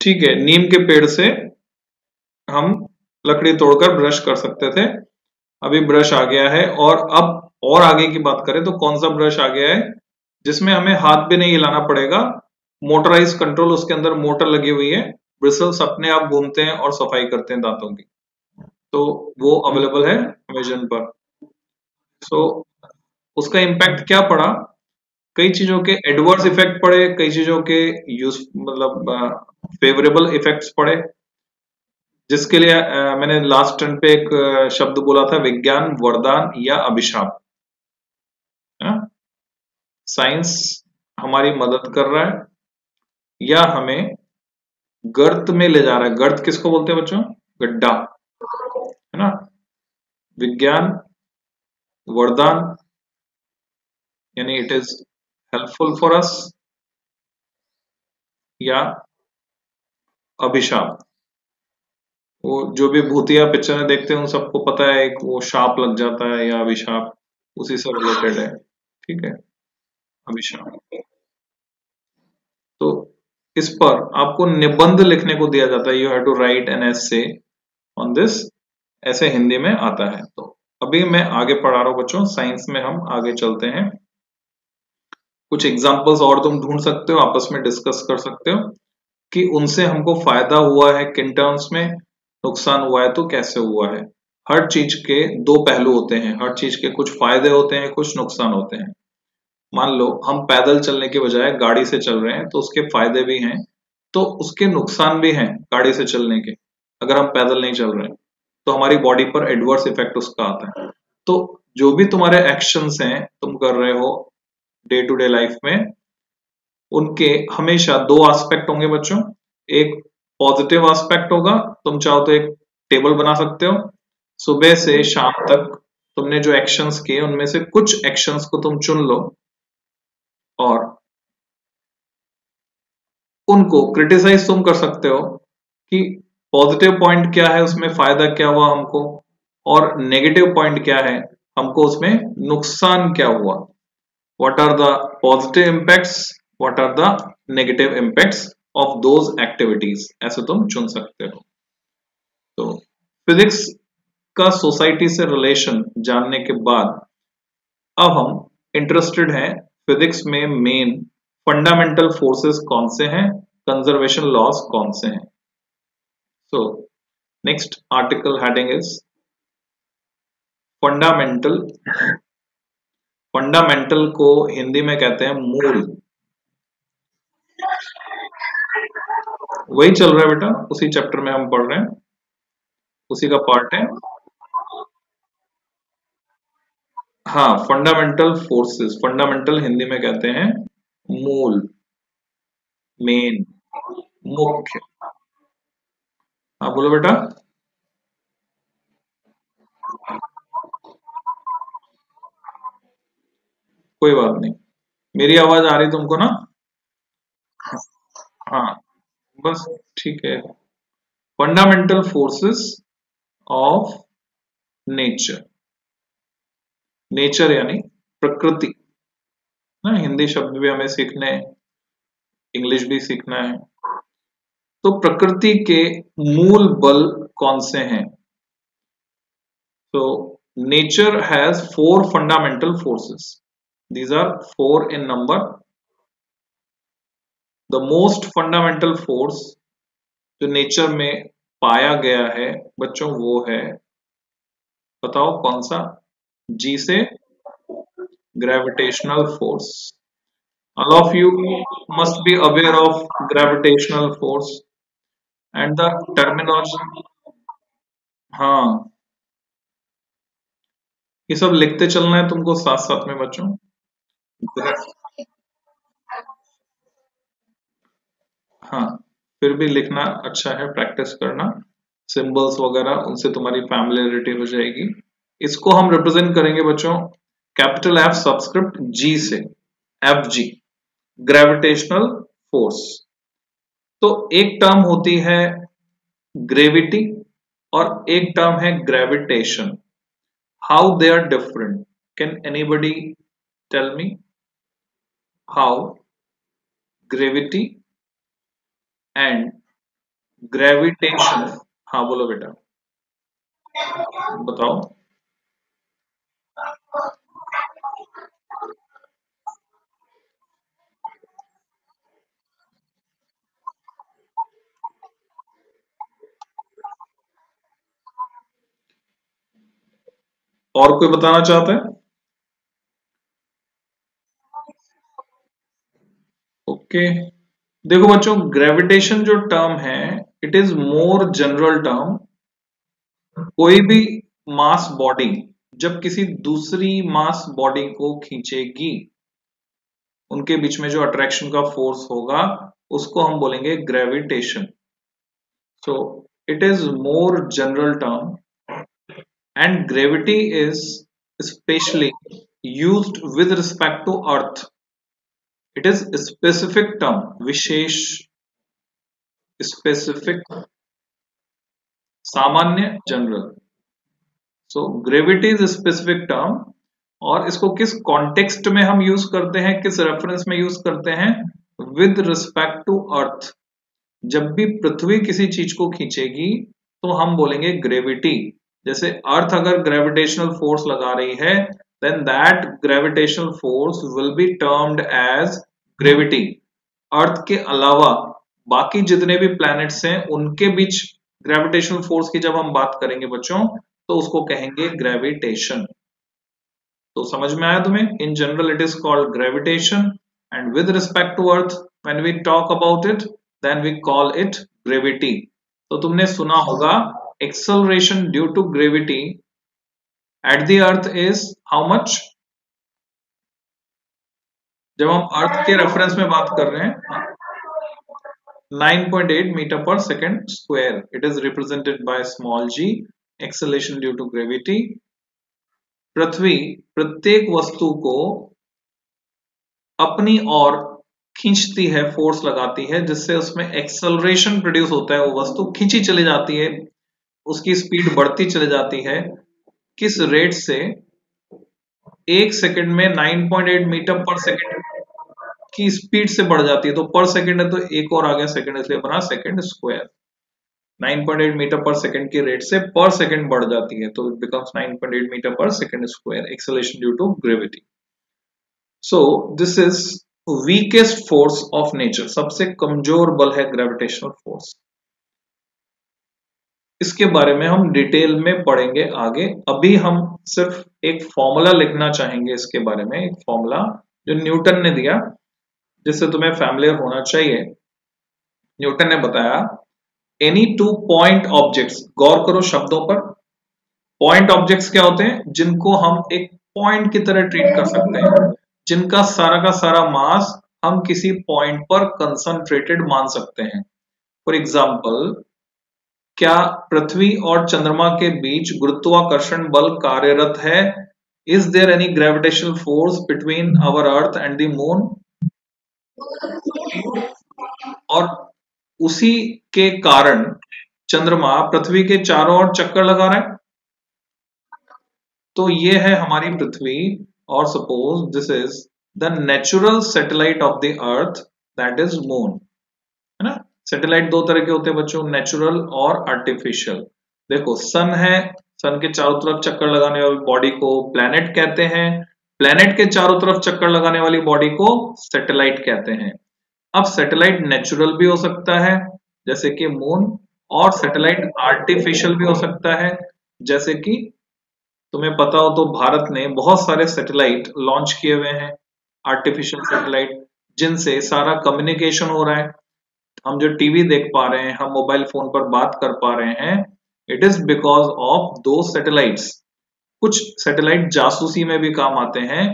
ठीक है, नीम के पेड़ से हम लकड़ी तोड़कर ब्रश कर सकते थे, अभी ब्रश आ गया है। अब और आगे की बात करें तो कौन सा ब्रश आ गया है जिसमें हमें हाथ भी नहीं हिलाना पड़ेगा, मोटराइज कंट्रोल, उसके अंदर मोटर लगी हुई है, ब्रिसल्स अपने आप घूमते हैं और सफाई करते हैं दांतों की। तो वो अवेलेबल है अमेजन पर। सो उसका इम्पैक्ट क्या पड़ा, कई चीजों के एडवर्स इफेक्ट पड़े, कई चीजों के यूज मतलब फेवरेबल इफेक्ट्स पड़े, जिसके लिए मैंने लास्ट टर्न पे एक शब्द बोला था, विज्ञान वरदान या अभिशाप। है ना? साइंस हमारी मदद कर रहा है या हमें गर्त में ले जा रहा है। गर्त किसको बोलते हैं बच्चों? गड्ढा, है ना? विज्ञान वरदान यानी it is helpful for us, या अभिशाप, वो जो भी भूतिया पिक्चर देखते हैं उन सबको पता है, एक वो शाप लग जाता है या अभिशाप, उसी से रिलेटेड है। ठीक है, अभिशाप। तो इस पर आपको निबंध लिखने को दिया जाता है, you have to write an essay on this, ऐसे हिंदी में आता है। तो अभी मैं आगे पढ़ा रहा हूं बच्चों, साइंस में हम आगे चलते हैं। कुछ एग्जांपल्स और तुम ढूंढ सकते हो, आपस में डिस्कस कर सकते हो कि उनसे हमको फायदा हुआ है किन टर्म्स में, नुकसान हुआ है तो कैसे हुआ है। हर चीज के दो पहलू होते हैं, हर चीज के कुछ फायदे होते हैं, कुछ नुकसान होते हैं। मान लो हम पैदल चलने के बजाय गाड़ी से चल रहे हैं तो उसके फायदे भी हैं, तो उसके नुकसान भी हैं गाड़ी से चलने के। अगर हम पैदल नहीं चल रहे हैं तो हमारी बॉडी पर एडवर्स इफेक्ट उसका आता है। तो जो भी तुम्हारे एक्शंस हैं तुम कर रहे हो डे टू डे लाइफ में, उनके हमेशा दो एस्पेक्ट होंगे बच्चों। एक पॉजिटिव एस्पेक्ट होगा, तुम चाहो तो एक टेबल बना सकते हो, सुबह से शाम तक तुमने जो एक्शंस किए उनमें से कुछ एक्शंस को तुम चुन लो और उनको क्रिटिसाइज तुम कर सकते हो कि पॉजिटिव पॉइंट क्या है उसमें, फायदा क्या हुआ हमको, और नेगेटिव पॉइंट क्या है, हमको उसमें नुकसान क्या हुआ। What are the positive impacts, what are the negative impacts of those activities, ऐसे तुम चुन सकते हो। तो फिजिक्स का सोसाइटी से रिलेशन जानने के बाद अब हम इंटरेस्टेड हैं फिजिक्स में मेन फंडामेंटल फोर्सेस कौन से हैं, कंजर्वेशन लॉज कौन से हैं। So next article heading is fundamental. Fundamental को हिंदी में कहते हैं मूल। वही चल रहा है बेटा, उसी चैप्टर में हम पढ़ रहे हैं, उसी का पार्ट है। हाँ, फंडामेंटल फोर्सेस, फंडामेंटल हिंदी में कहते हैं मूल, मेन, मुख्य। हाँ बोलो बेटा। कोई बात नहीं, मेरी आवाज आ रही तुमको ना? हाँ, बस ठीक है। Fundamental forces of nature, nature यानी प्रकृति ना, हिंदी शब्द भी हमें सीखने हैं, इंग्लिश भी सीखना है। तो प्रकृति के मूल बल कौन से हैं? तो nature has four fundamental forces, these are four in number. The most fundamental force जो नेचर में पाया गया है बच्चों, वो है, बताओ कौन सा? जी से, gravitational force. All of you must be aware of gravitational force and the terminology. हाँ, ये सब लिखते चलना है तुमको साथ साथ में बच्चों। हाँ, फिर भी लिखना अच्छा है, प्रैक्टिस करना, सिंबल्स वगैरह उनसे तुम्हारी फैमिलियरिटी हो जाएगी। इसको हम रिप्रेजेंट करेंगे बच्चों कैपिटल एफ सबस्क्रिप्ट जी से, एफ जी, ग्रेविटेशनल फोर्स। तो एक टर्म होती है ग्रेविटी और एक टर्म है gravitation. How they are different, can anybody tell me how gravity and gravitation. हाँ बोलो बेटा, बताओ। और कोई बताना चाहता है? ओके, देखो बच्चों, ग्रेविटेशन जो टर्म है, it is more general term. कोई भी मास बॉडी जब किसी दूसरी मास बॉडी को खींचेगी, उनके बीच में जो अट्रैक्शन का फोर्स होगा, उसको हम बोलेंगे gravitation. So it is more general term, and gravity is specially used with respect to earth. It is a specific term, विशेष, स्पेसिफिक, सामान्य, general. So gravity is specific term, और इसको किस कॉन्टेक्स्ट में हम यूज करते हैं, किस रेफरेंस में यूज करते हैं? With respect to earth. जब भी पृथ्वी किसी चीज को खींचेगी तो हम बोलेंगे ग्रेविटी। जैसे अर्थ अगर ग्रेविटेशनल फोर्स लगा रही है, then that gravitational force will be termed as gravity. Earth के अलावा बाकी जितने भी प्लैनेट्स हैं, उनके बीच ग्रेविटेशनल फोर्स की जब हम बात करेंगे बच्चों, तो उसको कहेंगे ग्रेविटेशन। तो समझ में आया तुम्हें? In general it is called gravitation, and with respect to earth when we talk about it, then we call it gravity. तो तुमने सुना होगा acceleration due to gravity at the earth is how much? जब हम अर्थ के reference में बात कर रहे हैं, 9.8 metre per second square, it is represented by small g, acceleration due to gravity. पृथ्वी प्रत्येक वस्तु को अपनी ओर खींचती है, फोर्स लगाती है, जिससे उसमें एक्सेलरेशन प्रोड्यूस होता है। वो वस्तु खींची चली जाती है, उसकी स्पीड बढ़ती चली जाती है। किस रेट से? एक सेकंड में 9.8 मीटर पर सेकंड की स्पीड से बढ़ जाती है। तो पर सेकंड है तो एक और आ गया सेकंड, इसलिए बना second square. 9.8 metre per second की रेट से पर सेकंड बढ़ जाती है, तो it becomes 9.8 metre per second square, acceleration due to gravity. So this is weakest force of nature, सबसे कमजोर बल है ग्रेविटेशनल फोर्स। इसके बारे में हम डिटेल में पढ़ेंगे आगे। अभी हम सिर्फ एक फॉर्मूला लिखना चाहेंगे इसके बारे में, एक फॉर्मूला जो न्यूटन ने दिया, जिससे तुम्हें फैमिलियर होना चाहिए। न्यूटन ने बताया, एनी टू पॉइंट ऑब्जेक्ट्स, गौर करो शब्दों पर। पॉइंट ऑब्जेक्ट्स क्या होते हैं? जिनको हम एक पॉइंट की तरह ट्रीट कर सकते हैं, जिनका सारा का सारा मास हम किसी पॉइंट पर कंसंट्रेटेड मान सकते हैं। फॉर एग्जाम्पल, क्या पृथ्वी और चंद्रमा के बीच गुरुत्वाकर्षण बल कार्यरत है? Is there any gravitational force between our earth and the moon? और उसी के कारण चंद्रमा पृथ्वी के चारों ओर चक्कर लगा रहा है। तो ये है हमारी पृथ्वी, और suppose this is the natural satellite of the earth, that is moon, है ना। सैटेलाइट दो तरह के होते हैं बच्चों, नेचुरल और आर्टिफिशियल। देखो, सन है, सन के चारों तरफ चक्कर लगाने वाली बॉडी को प्लैनेट कहते हैं। प्लैनेट के चारों तरफ चक्कर लगाने वाली बॉडी को सैटेलाइट कहते हैं। अब सैटेलाइट नेचुरल भी हो सकता है, जैसे कि मून, और सैटेलाइट आर्टिफिशियल भी हो सकता है, जैसे कि तुम्हें पता हो तो भारत ने बहुत सारे सैटेलाइट लॉन्च किए हुए हैं, आर्टिफिशियल सैटेलाइट, जिनसे सारा कम्युनिकेशन हो रहा है। हम जो टीवी देख पा रहे हैं, हम मोबाइल फोन पर बात कर पा रहे हैं, इट इज बिकॉज ऑफ दो सैटेलाइट्स। कुछ सैटेलाइट जासूसी में भी काम आते हैं,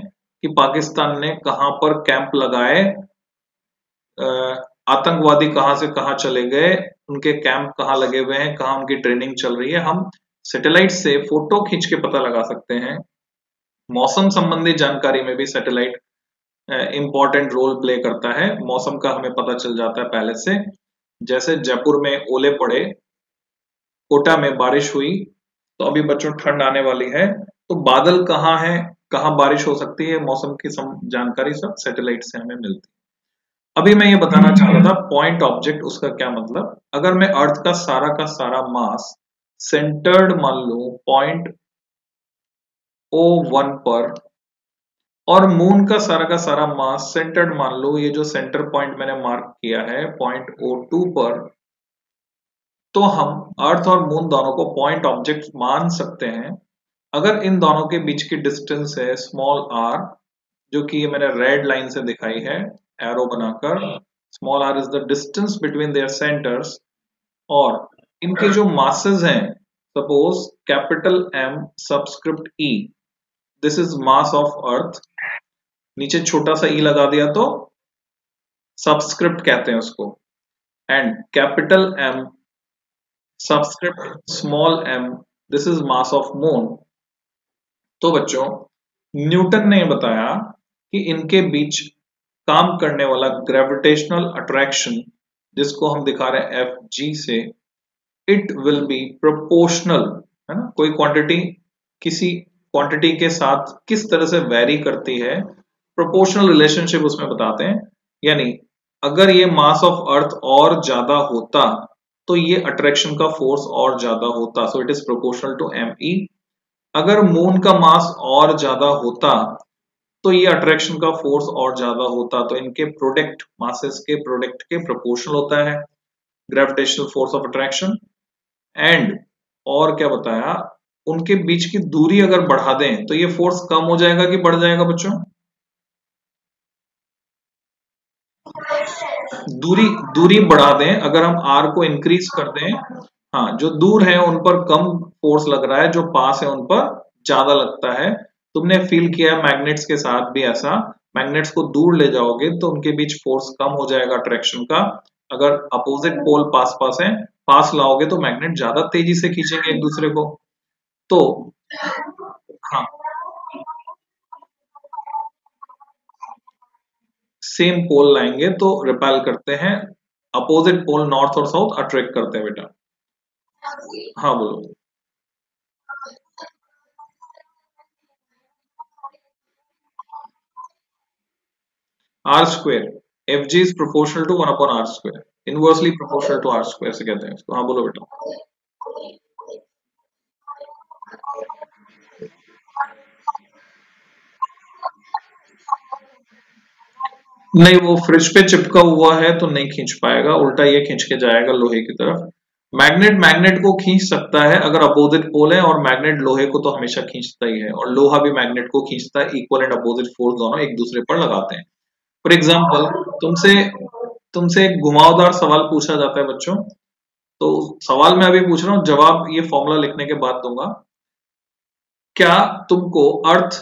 कि पाकिस्तान ने कहां पर कैंप लगाए, आतंकवादी कहां से कहां चले गए, उनके कैंप कहां लगे हुए हैं, कहां उनकी ट्रेनिंग चल रही है, हम सैटेलाइट से फोटो खींच के पता लगा सकते हैं। मौसम संबंधी जानकारी में भी सैटेलाइट इंपॉर्टेंट रोल प्ले करता है। मौसम का हमें पता चल जाता है पहले से। जैसे जयपुर में ओले पड़े, कोटा में बारिश हुई, तो अभी बच्चों ठंड आने वाली है, तो बादल कहाँ है, कहाँ बारिश हो सकती है, मौसम की जानकारी सब सैटेलाइट से हमें मिलती है। अभी मैं ये बताना चाह रहा था पॉइंट ऑब्जेक्ट, उसका क्या मतलब। अगर मैं अर्थ का सारा मास सेंटर्ड मान लूं पॉइंट O1 पर, और मून का सारा मास सेंटर्ड मान लो, ये जो सेंटर पॉइंट मैंने मार्क किया है पॉइंट O2 पर, तो हम अर्थ और मून दोनों को पॉइंट ऑब्जेक्ट मान सकते हैं अगर इन दोनों के बीच की डिस्टेंस है स्मॉल r, जो कि ये मैंने रेड लाइन से दिखाई है एरो बनाकर। Small r is the distance between their centres, और इनके जो मासेस हैं, suppose capital M subscript E, this is mass of अर्थ, नीचे छोटा सा ई लगा दिया तो सबस्क्रिप्ट कहते हैं उसको, and capital M subscript small m, this is mass of moon. तो बच्चों, न्यूटन ने बताया कि इनके बीच काम करने वाला ग्रेविटेशनल अट्रैक्शन, जिसको हम दिखा रहे हैं Fg से, इट विल बी प्रोपोर्शनल, है ना। कोई क्वांटिटी किसी क्वांटिटी के साथ किस तरह से वेरी करती है, प्रोपोर्शनल रिलेशनशिप उसमें बताते हैं। यानी अगर ये मास ऑफ अर्थ और ज्यादा होता तो ये अट्रैक्शन का फोर्स और ज्यादा होता, so it is proportional to ME। अगर मून का मास और ज्यादा होता तो ये अट्रैक्शन का फोर्स और ज्यादा होता, तो इनके प्रोडक्ट, मासेस के प्रोडक्ट के प्रोपोर्शनल होता है gravitational force of attraction. And और क्या बताया, उनके बीच की दूरी अगर बढ़ा दें तो ये फोर्स कम हो जाएगा कि बढ़ जाएगा बच्चों? दूरी दूरी बढ़ा दें, अगर हम r को इंक्रीज कर दें, हाँ, जो दूर है उन पर कम फोर्स लग रहा है, जो पास है उन पर ज्यादा लगता है। तुमने फील किया मैग्नेट्स के साथ भी ऐसा, मैग्नेट्स को दूर ले जाओगे तो उनके बीच फोर्स कम हो जाएगा अट्रैक्शन का। अगर अपोजिट पोल पास पास है, पास लाओगे तो मैग्नेट ज्यादा तेजी से खींचेंगे एक दूसरे को। तो हाँ, सेम पोल लाएंगे तो रिपेल करते हैं, अपोजिट पोल नॉर्थ और साउथ अट्रैक्ट करते हैं बेटा। हाँ बोलो। R square, F G is proportional to 1/r², inversely proportional to r² से कहते हैं इसको। हाँ बोलो बेटा। नहीं, वो फ्रिज पे चिपका हुआ है तो नहीं खींच पाएगा, उल्टा ये खींच के जाएगा लोहे की तरफ। मैग्नेट मैग्नेट को खींच सकता है अगर अपोजिट पोल है, और मैग्नेट लोहे को तो हमेशा खींचता ही है, और लोहा भी मैग्नेट को खींचता है। इक्वल एंड अपोजिट फोर्स दोनों एक दूसरे पर लगाते हैं। फॉर एग्जाम्पल, तुमसे तुमसे एक घुमावदार सवाल पूछा जाता है बच्चों, तो सवाल मैं अभी पूछ रहा हूँ, जवाब ये फॉर्मूला लिखने के बाद दूंगा। क्या तुमको अर्थ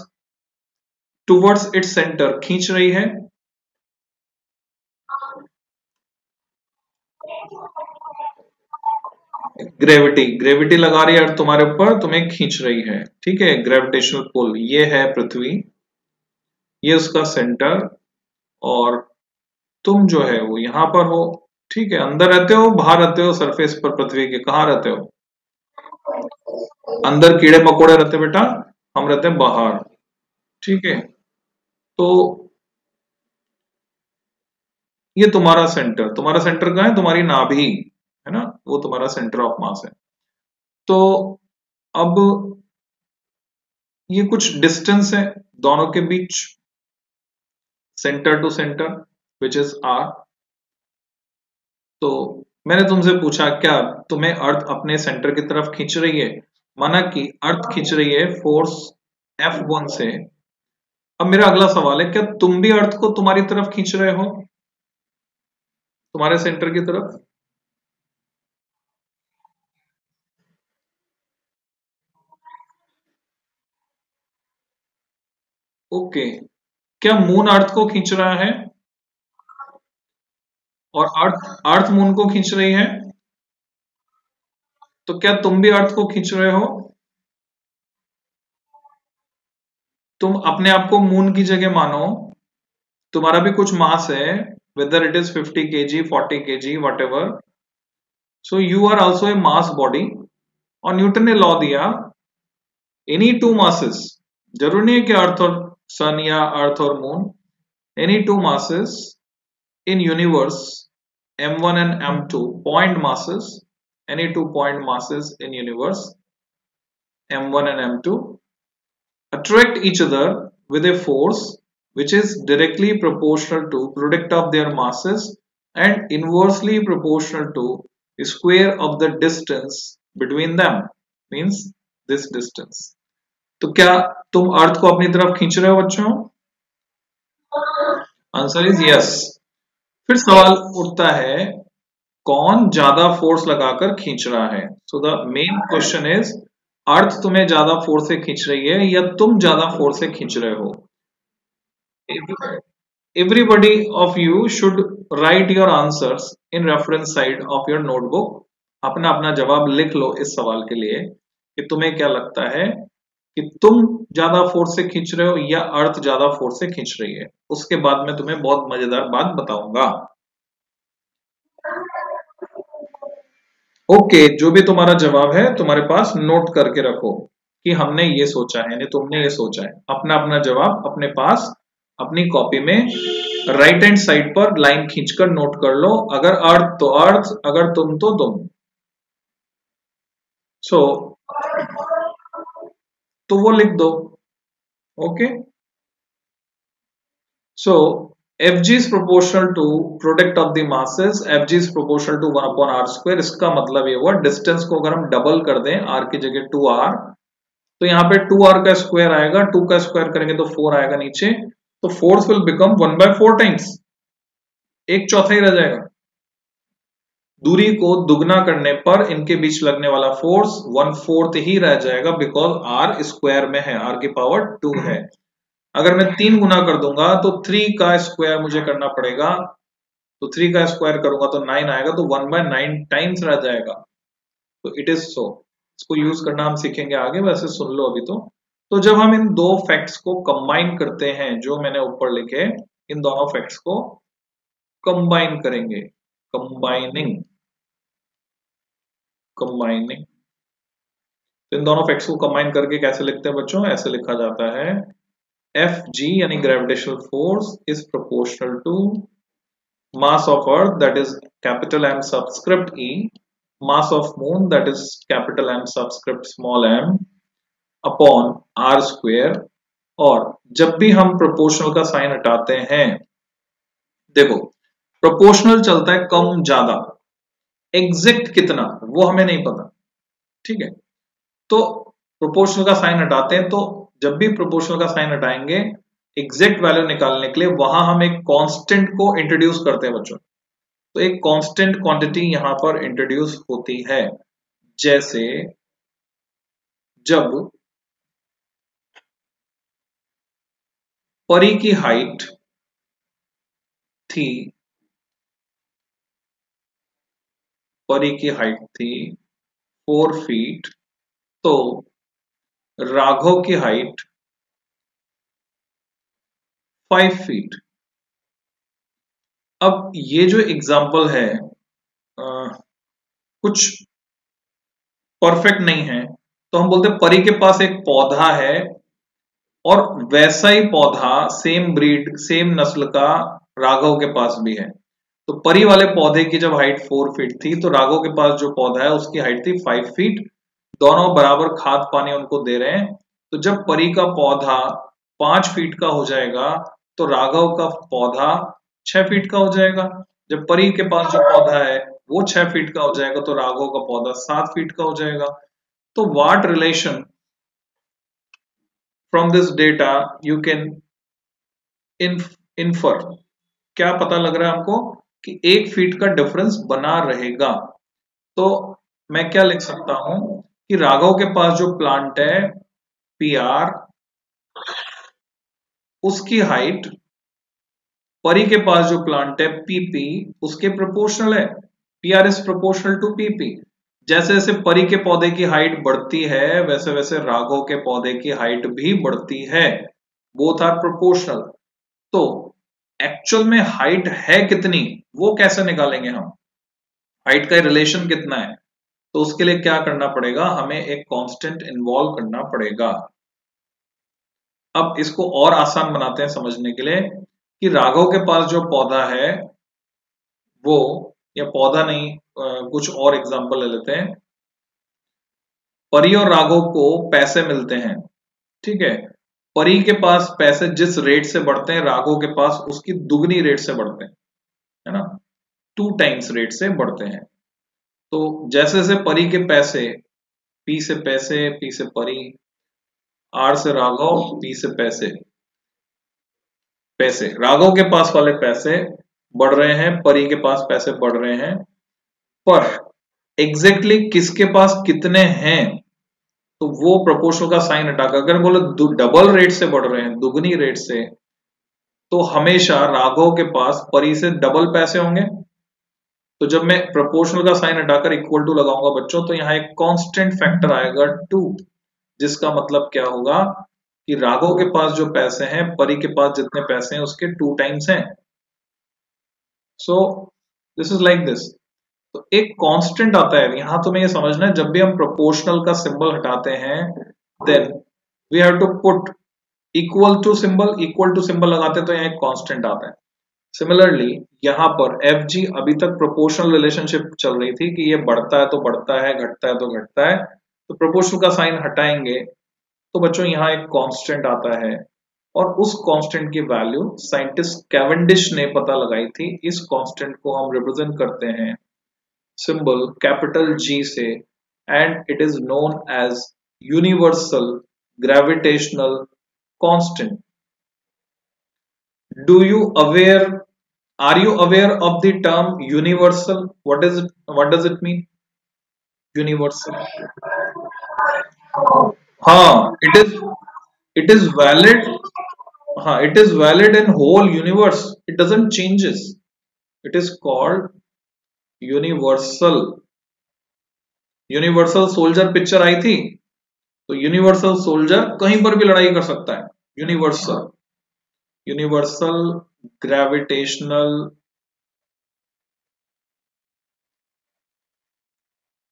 टुवर्ड्स इट्स सेंटर खींच रही है? ग्रेविटी ग्रेविटी लगा रही है अर्थ तुम्हारे ऊपर, तुम्हें खींच रही है, ठीक है। ग्रेविटेशनल पुल, ये है पृथ्वी, ये उसका सेंटर, और तुम जो है वो यहां पर हो, ठीक है। अंदर रहते हो बाहर रहते हो सरफेस पर पृथ्वी के, कहाँ रहते हो? अंदर कीड़े मकोड़े रहते बेटा, हम रहते हैं बाहर, ठीक है। तो ये तुम्हारा सेंटर कहाँ है? तुम्हारी नाभि, है ना, वो तुम्हारा सेंटर ऑफ मास है। तो अब ये कुछ डिस्टेंस है दोनों के बीच, centre to centre, which is r। तो मैंने तुमसे पूछा क्या तुम्हें अर्थ अपने सेंटर की तरफ खींच रही है, माना कि अर्थ खींच रही है फोर्स F1 से। अब मेरा अगला सवाल है, क्या तुम भी अर्थ को तुम्हारी तरफ खींच रहे हो, तुम्हारे सेंटर की तरफ? ओके। क्या मून अर्थ को खींच रहा है, और अर्थ अर्थ मून को खींच रही है? तो क्या तुम भी अर्थ को खींच रहे हो? तुम अपने आप को मून की जगह मानो, तुम्हारा भी कुछ मास है, whether it is 50 kg 40 kg whatever, so you are also a mass body। और न्यूटन ने लॉ दिया, एनी टू मासेस, जरूरी नहीं है कि अर्थ और सन या अर्थ और moon, any two masses in universe m1 and m2 point masses, any 2 point masses in universe m1 and m2 attract each other with a force which is directly proportional to product of their masses and inversely proportional to the square of the distance between them, means this distance. तो क्या तुम अर्थ को अपनी तरफ खींच रहे हो बच्चों? Answer is yes. फिर सवाल उठता है कौन ज्यादा फोर्स लगाकर खींच रहा है। So the main question is earth तुम्हें ज्यादा फोर्स से खींच रही है या तुम ज्यादा फोर्स से खींच रहे हो। Everybody of you should write your answers in reference side of your notebook। अपना अपना जवाब लिख लो इस सवाल के लिए कि तुम्हें क्या लगता है कि तुम ज्यादा फोर्स से खींच रहे हो या अर्थ ज्यादा फोर्स से खींच रही है। उसके बाद मैं तुम्हें बहुत मजेदार बात बताऊंगा। ओके, जो भी तुम्हारा जवाब है तुम्हारे पास नोट करके रखो कि हमने ये सोचा है, नहीं तुमने ये सोचा है। अपना अपना जवाब अपने पास अपनी कॉपी में राइट हैंड साइड पर लाइन खींचकर नोट कर लो। अगर अर्थ तो अर्थ, अगर तुम तो तुम। सो तो वो लिख दो। Okay, so Fg is proportional to product of the masses, Fg is proportional to 1 upon r square। इसका मतलब ये हुआ डिस्टेंस को अगर हम डबल कर दें r की जगह 2r, तो यहाँ पे 2r का स्क्वायर आएगा, 2 का स्क्वायर करेंगे तो 4 आएगा नीचे, तो फोर्स विल बिकम 1/4 टाइम्स, एक चौथा ही रह जाएगा। दूरी को दुगना करने पर इनके बीच लगने वाला फोर्स 1/4 ही रह जाएगा, बिकॉज r स्क्वायर में है, r की पावर 2 है। अगर मैं 3 गुना कर दूंगा तो 3 का स्क्वायर मुझे करना पड़ेगा, तो 3 का स्क्वायर करूंगा तो 9 आएगा, तो 1/9 टाइम्स रह जाएगा। तो इट इज सो। इसको यूज करना हम सीखेंगे आगे, वैसे सुन लो अभी तो जब हम इन दो फैक्ट्स को कंबाइन करते हैं जो मैंने ऊपर लिखे, इन दोनों फैक्ट्स को कंबाइन करेंगे, कंबाइनिंग कंबाइनिंग तो इन दोनों फैक्ट्स को कंबाइन करके कैसे लिखते हैं बच्चों? ऐसे लिखा जाता है Fg यानी gravitational force is proportional to mass of earth, that is capital M subscript E, mass of moon, that is capital M subscript small m, upon r square। और जब भी हम प्रोपोर्शनल का साइन हटाते हैं, देखो प्रोपोर्शनल चलता है कम ज्यादा, एग्जैक्ट कितना वो हमें नहीं पता, ठीक है। तो प्रोपोर्शनल का साइन हटाते हैं, तो जब भी प्रोपोर्शनल का साइन हटाएंगे एग्जैक्ट वैल्यू निकालने के लिए वहां हम एक कांस्टेंट को इंट्रोड्यूस करते हैं बच्चों। तो एक कांस्टेंट क्वांटिटी यहां पर इंट्रोड्यूस होती है, जैसे जब परी की हाइट थी, परी की हाइट थी 4 फीट, तो राघव की हाइट 5 फीट। अब ये जो एग्जाम्पल है कुछ परफेक्ट नहीं है, तो हम बोलते हैं परी के पास एक पौधा है और वैसा ही पौधा सेम ब्रीड सेम नस्ल का राघव के पास भी है। तो परी वाले पौधे की जब हाइट 4 फीट थी, तो राघव के पास जो पौधा है उसकी हाइट थी 5 फीट। दोनों बराबर खाद पानी उनको दे रहे हैं, तो जब परी का पौधा 5 फीट का हो जाएगा तो राघव का पौधा 6 फीट का हो जाएगा। जब परी के पास जो पौधा है वो 6 फीट का हो जाएगा तो राघव का पौधा 7 फीट का हो जाएगा। तो what relation from this data you can infer, क्या पता लग रहा है हमको कि 1 फीट का डिफरेंस बना रहेगा। तो मैं क्या लिख सकता हूं कि राघव के पास जो प्लांट है PR, उसकी हाइट परी के पास जो प्लांट है PP उसके प्रोपोर्शनल है। PR is proportional to PP। जैसे जैसे परी के पौधे की हाइट बढ़ती है वैसे वैसे राघव के पौधे की हाइट भी बढ़ती है, बोथ आर प्रोपोर्शनल। तो एक्चुअल में हाइट है कितनी वो कैसे निकालेंगे हम, हाइट का रिलेशन कितना है? तो उसके लिए क्या करना पड़ेगा, हमें एक कांस्टेंट इन्वॉल्व करना पड़ेगा। अब इसको और आसान बनाते हैं समझने के लिए कि राघव के पास जो पौधा है वो, या पौधा नहीं, कुछ और एग्जांपल ले लेते हैं। परी और राघव को पैसे मिलते हैं, ठीक है। परी के पास पैसे जिस रेट से बढ़ते हैं, राघव के पास उसकी दुगनी रेट से बढ़ते हैं, है ना, 2 टाइम्स रेट से बढ़ते हैं। तो जैसे जैसे परी के पैसे, पी से पैसे, पी से परी, आर से राघव, पी से पैसे, पैसे राघव के पास वाले पैसे बढ़ रहे हैं, परी के पास पैसे बढ़ रहे हैं, पर एग्जैक्टली किसके पास कितने हैं, तो वो प्रोपोर्शनल का साइन हटाकर अगर बोले डबल रेट से बढ़ रहे हैं, दुगनी रेट से, तो हमेशा राघव के पास परी से डबल पैसे होंगे। तो जब मैं प्रोपोर्शनल का साइन हटाकर इक्वल टू लगाऊंगा बच्चों, तो यहाँ एक कांस्टेंट फैक्टर आएगा 2, जिसका मतलब क्या होगा कि राघव के पास जो पैसे हैं, परी के पास जितने पैसे हैं उसके 2 टाइम्स हैं। सो दिस इज लाइक दिस। तो एक कांस्टेंट आता है, यहां तुम्हें ये समझना है, जब भी हम प्रोपोर्शनल का सिंबल हटाते हैं, then we have to put equal to symbol लगाते हैं, तो यहाँ एक कांस्टेंट आता है। सिमिलरली यहाँ पर एफ जी अभी तक प्रोपोर्शनल रिलेशनशिप चल रही थी कि ये बढ़ता है तो बढ़ता है, घटता है तो घटता है, तो प्रोपोर्शनल का साइन हटाएंगे तो बच्चों यहाँ एक कांस्टेंट आता है, और उस कांस्टेंट की वैल्यू साइंटिस्ट कैवेंडिश ने पता लगाई थी। इस कांस्टेंट को हम रिप्रेजेंट करते हैं सिंबल कैपिटल जी से, and it is known as universal gravitational constant. Do you aware? Are you aware of the term universal? What is it? What does it mean? Universal. हाँ, it is valid. हाँ, it is valid in whole universe. It doesn't changes. It is called universal. Universal soldier picture आई थी, तो universal soldier कहीं पर भी लड़ाई कर सकता है। Universal, universal gravitational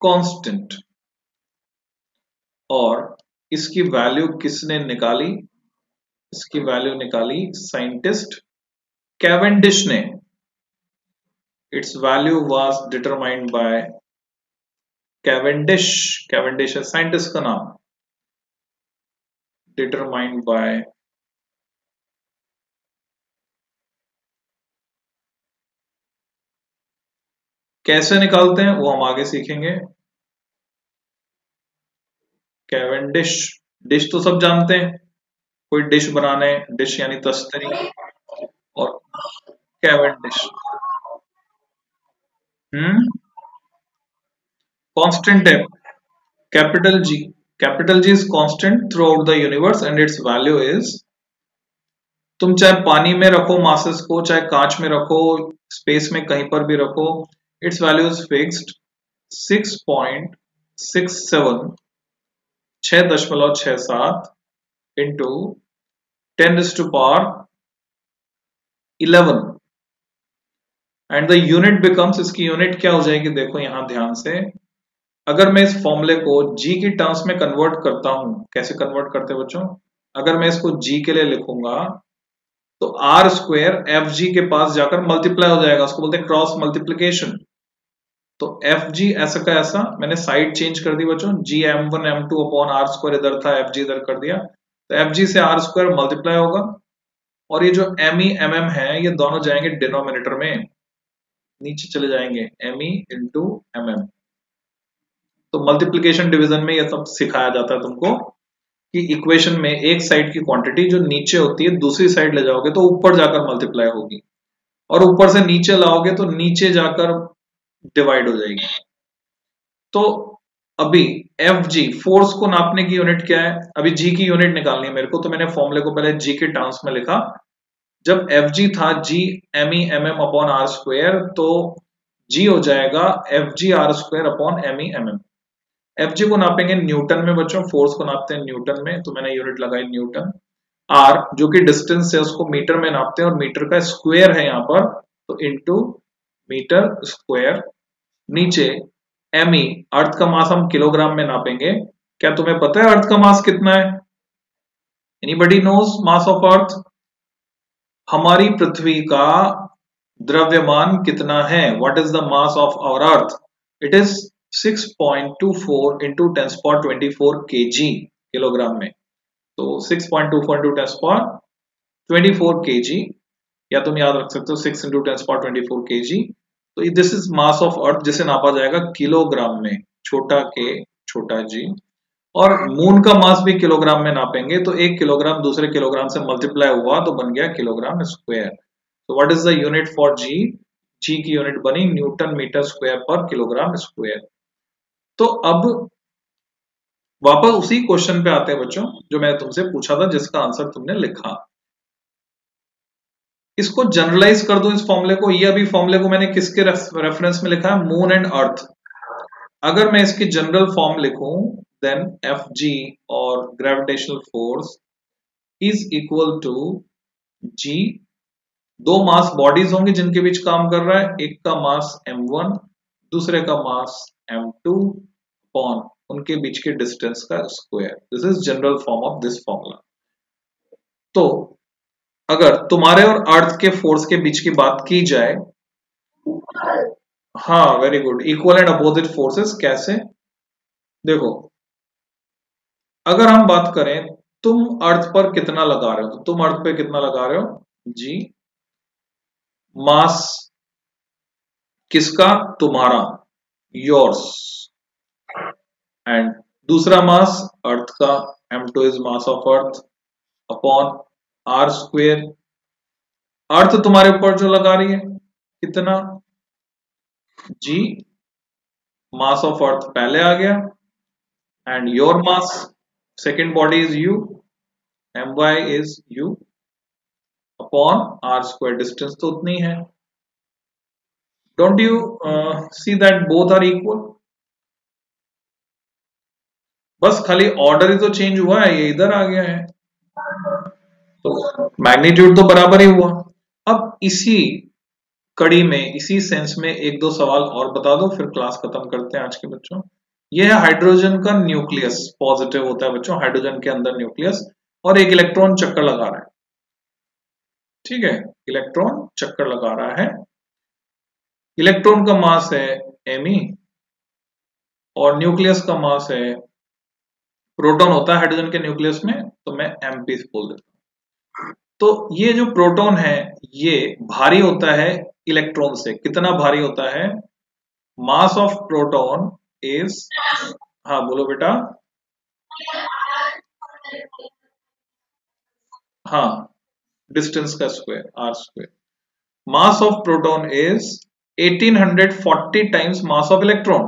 constant. और इसकी वैल्यू किसने निकाली? इसकी वैल्यू निकाली साइंटिस्ट कैवेंडिश ने। It's value was determined by Cavendish. Cavendish है साइंटिस्ट का नाम। डिटरमाइंड बाय कैसे निकालते हैं वो हम आगे सीखेंगे। कैवेंडिश, डिश तो सब जानते हैं, कोई डिश बनाने, डिश यानी तस्तरी, और कैवेंडिश कांस्टेंट है capital G. Capital G is constant through out the universe and it's value is, तुम चाहे पानी में रखो मासेस को, चाहे कांच में रखो, स्पेस में कहीं पर भी रखो, it's value is fixed 6.67, 6.67 into 10⁻11, and the unit becomes, इसकी यूनिट क्या हो जाएगी देखो यहां ध्यान से। अगर मैं इस फॉर्मूले को g की टर्म्स में कन्वर्ट करता हूं, कैसे कन्वर्ट करते हैं बच्चों, अगर मैं इसको g के लिए लिखूंगा तो आर स्क्वायर एफ जी के पास जाकर मल्टीप्लाई हो जाएगा, उसको बोलते हैं क्रॉस मल्टीप्लीकेशन। तो एफ जी ऐसा का ऐसा, मैंने साइड चेंज कर दी बच्चों, जी m1 m2 upon R square इधर था, एफ जी इधर कर दिया, तो एफ जी से आर स्क्वायर मल्टीप्लाई होगा, और ये जो एम ई एम एम है ये दोनों जाएंगे डिनोमिनेटर में, नीचे चले जाएंगे M E into M M. तो मल्टीप्लीकेशन डिवीजन में ये सब सिखाया जाता है तुमको कि इक्वेशन में एक साइड की क्वांटिटी जो नीचे होती है दूसरी साइड ले जाओगे तो ऊपर जाकर मल्टीप्लाई होगी, और यूपर से नीचे लाओगे तो नीचे जाकर डिवाइड हो जाएगी। तो अभी एफ जी फोर्स को नापने की यूनिट क्या है, अभी जी की यूनिट निकालनी है मेरे को, तो मैंने फॉर्मूले को पहले जी के टर्म्स में लिखा। जब एफ जी था G M E M M upon R square, तो जी हो जाएगा F G R square upon M E M M. F G को नापेंगे न्यूटन में बच्चों, फोर्स को नापते हैं न्यूटन में, तो मैंने यूनिट लगाई न्यूटन। आर जो कि डिस्टेंस है उसको मीटर में नापते हैं, और मीटर का स्क्वायर है यहाँ पर, तो इंटू मीटर स्क्वायर। नीचे एम ई, अर्थ का मास हम किलोग्राम में नापेंगे। क्या तुम्हें पता है अर्थ का मास कितना है? Anybody knows mass of earth? हमारी पृथ्वी का द्रव्यमान कितना है, what is the mass of our earth, it is 6.24 into 10^24 kg, kilogram में। तो 6.24 इंटू 10^24 kg, या तुम याद रख सकते हो 6 इंटू 10^24 kg। तो दिस इज मास ऑफ अर्थ, जिसे नापा जाएगा किलोग्राम में, छोटा के छोटा जी। और मून का मास भी किलोग्राम में नापेंगे, तो 1 किलोग्राम दूसरे किलोग्राम से मल्टीप्लाई हुआ तो बन गया किलोग्राम स्क्वायर। तो what is the unit for G, G की यूनिट बनी newton metre square per kilogram square. तो अब वापस उसी क्वेश्चन पे आते हैं बच्चों, जो मैंने तुमसे पूछा था, जिसका आंसर तुमने लिखा। इसको जनरलाइज कर दो इस फॉर्मूले को। ये अभी फॉर्मूले को मैंने किसके रेफरेंस में लिखा है, मून एंड अर्थ। अगर मैं इसकी जनरल फॉर्म लिखूं, देन एफ जी और gravitational force is equal to G. दो मास बॉडीज होंगी जिनके बीच काम कर रहा है, एक का मास m1, दूसरे का मास m2 अपॉन उनके बीच के डिस्टेंस का square. This is general form of this formula. तो अगर तुम्हारे और अर्थ के फोर्स के बीच की बात की जाए, हाँ very good, equal and opposite forces कैसे, देखो अगर हम बात करें तुम अर्थ पर कितना लगा रहे हो, तो तुम अर्थ पे कितना लगा रहे हो जी, मास किसका, तुम्हारा, योर्स, एंड दूसरा मास अर्थ का, m2 is mass of earth upon R square. Earth तुम्हारे ऊपर जो लगा रही है कितना जी, मास ऑफ अर्थ पहले आ गया, and your mass second body is you, my is you upon R square, distance तो उतनी है। Don't you see that both are equal, बस खाली ऑर्डर ही तो चेंज हुआ है, ये इधर आ गया है, तो मैग्नीट्यूड तो बराबर ही हुआ। अब इसी कड़ी में, इसी सेंस में एक दो सवाल और बता दो, फिर क्लास खत्म करते हैं आज के बच्चों। ये है हाइड्रोजन का न्यूक्लियस, पॉजिटिव होता है बच्चों हाइड्रोजन के अंदर न्यूक्लियस, और एक इलेक्ट्रॉन चक्कर लगा रहा है, ठीक है, इलेक्ट्रॉन चक्कर लगा रहा है। इलेक्ट्रॉन का मास है me और न्यूक्लियस का मास है, प्रोटॉन होता है हाइड्रोजन के न्यूक्लियस में, तो मैं mp बोल देता हूं। तो ये जो प्रोटॉन है ये भारी होता है इलेक्ट्रॉन से, कितना भारी होता है, मास ऑफ प्रोटॉन इज, हाँ बोलो बेटा, हाँ डिस्टेंस का square R square. Mass of proton is 1840 times mass of electron.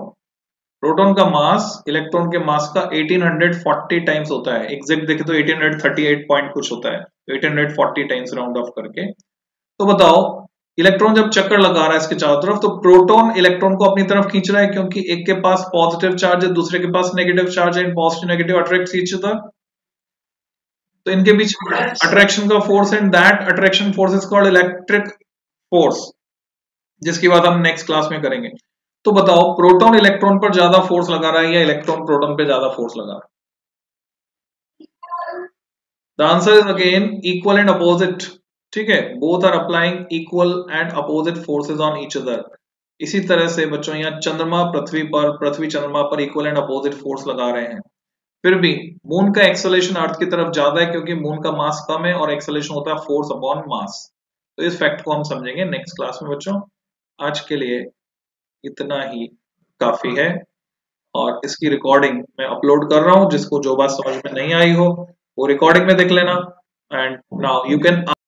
Proton का मास इलेक्ट्रॉन के मास का 1840 टाइम्स होता है, एग्जैक्ट देखे तो 1838 पॉइंट कुछ होता है, 1840 टाइम्स राउंड ऑफ करके। तो बताओ इलेक्ट्रॉन जब चक्कर लगा रहा है इसके चारों तरफ, तो प्रोटॉन इलेक्ट्रॉन को अपनी तरफ खींच रहा है, क्योंकि एक के पास पॉजिटिव चार्ज है, दूसरे के पास नेगेटिव चार्ज है, positive negative attract each other, तो इनके बीच अट्रैक्शन का force, and that attraction force is called electric force, जिसकी बात हम नेक्स्ट क्लास में करेंगे। तो बताओ प्रोटॉन इलेक्ट्रॉन पर ज्यादा फोर्स लगा रहा है या इलेक्ट्रॉन प्रोटॉन पे ज्यादा फोर्स लगा रहा है? The answer is again equal and opposite, ठीक है, both are applying equal and opposite forces on each other. इसी तरह से बच्चों यहाँ चंद्रमा पृथ्वी पर, पृथ्वी चंद्रमा पर इक्वल एंड अपोजिट फोर्स लगा रहे हैं, फिर भी मून का एक्सेलरेशन अर्थ की तरफ ज्यादा है, क्योंकि मून का मास कम है और एक्सेलरेशन होता है फोर्स अपॉन मास। तो इस फैक्ट को हम समझेंगे नेक्स्ट क्लास में बच्चों। आज के लिए इतना ही काफी है, और इसकी रिकॉर्डिंग मैं अपलोड कर रहा हूं, जिसको जो बात समझ में नहीं आई हो वो रिकॉर्डिंग में देख लेना, एंड नाउ यू कैन